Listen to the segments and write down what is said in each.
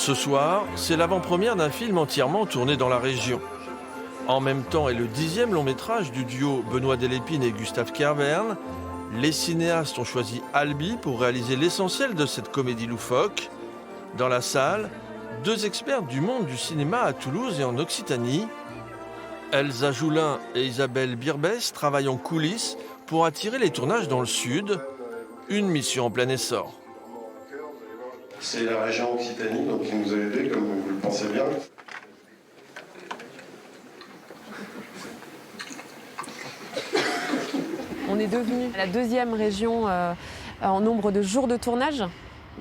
Ce soir, c'est l'avant-première d'un film entièrement tourné dans la région. En même temps est le 10e long métrage du duo Benoît Delépine et Gustave Kervern. Les cinéastes ont choisi Albi pour réaliser l'essentiel de cette comédie loufoque. Dans la salle, 2 experts du monde du cinéma à Toulouse et en Occitanie. Elsa Joulin et Isabelle Birbès travaillent en coulisses pour attirer les tournages dans le sud. Une mission en plein essor. C'est la région Occitanie donc, qui nous a aidés, comme vous le pensez bien. On est devenu la 2e région en nombre de jours de tournage.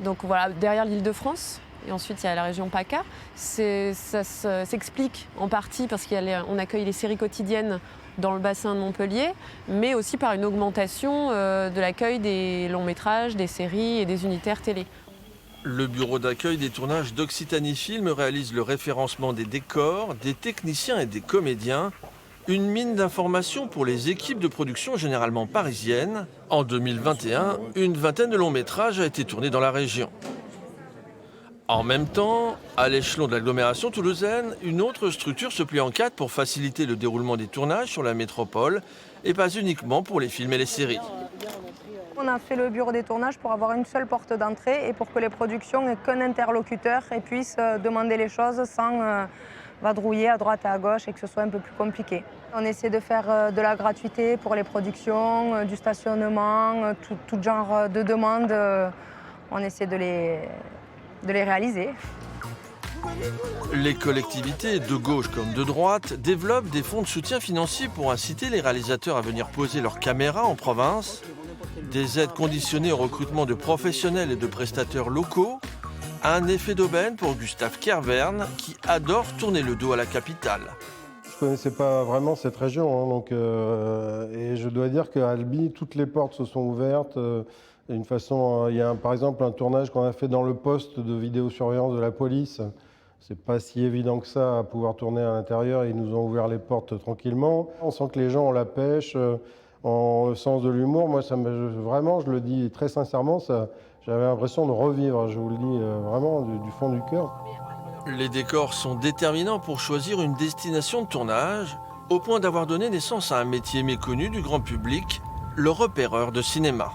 Donc voilà, derrière l'Île-de-France. Et ensuite, il y a la région PACA. Ça s'explique en partie parce qu'on accueille les séries quotidiennes dans le bassin de Montpellier, mais aussi par une augmentation de l'accueil des longs métrages, des séries et des unitaires télé. Le bureau d'accueil des tournages d'Occitanie Film réalise le référencement des décors, des techniciens et des comédiens. Une mine d'informations pour les équipes de production généralement parisiennes. En 2021, une vingtaine de longs métrages a été tournée dans la région. En même temps, à l'échelon de l'agglomération toulousaine, une autre structure se plie en 4 pour faciliter le déroulement des tournages sur la métropole et pas uniquement pour les films et les séries. On a fait le bureau des tournages pour avoir une seule porte d'entrée et pour que les productions n'aient qu'un interlocuteur et puissent demander les choses sans vadrouiller à droite et à gauche et que ce soit un peu plus compliqué. On essaie de faire de la gratuité pour les productions, du stationnement, tout genre de demandes. On essaie de les réaliser. Les collectivités, de gauche comme de droite, développent des fonds de soutien financier pour inciter les réalisateurs à venir poser leurs caméras en province. Des aides conditionnées au recrutement de professionnels et de prestataires locaux. Un effet d'aubaine pour Gustave Kervern, qui adore tourner le dos à la capitale. Je ne connaissais pas vraiment cette région, et je dois dire qu'à Albi, toutes les portes se sont ouvertes. Il y a par exemple un tournage qu'on a fait dans le poste de vidéosurveillance de la police. C'est pas si évident que ça à pouvoir tourner à l'intérieur et ils nous ont ouvert les portes tranquillement. On sent que les gens ont la pêche, ont le sens de l'humour. Moi, vraiment, je le dis très sincèrement, j'avais l'impression de revivre, je vous le dis vraiment du fond du cœur. Les décors sont déterminants pour choisir une destination de tournage, au point d'avoir donné naissance à un métier méconnu du grand public, le repéreur de cinéma.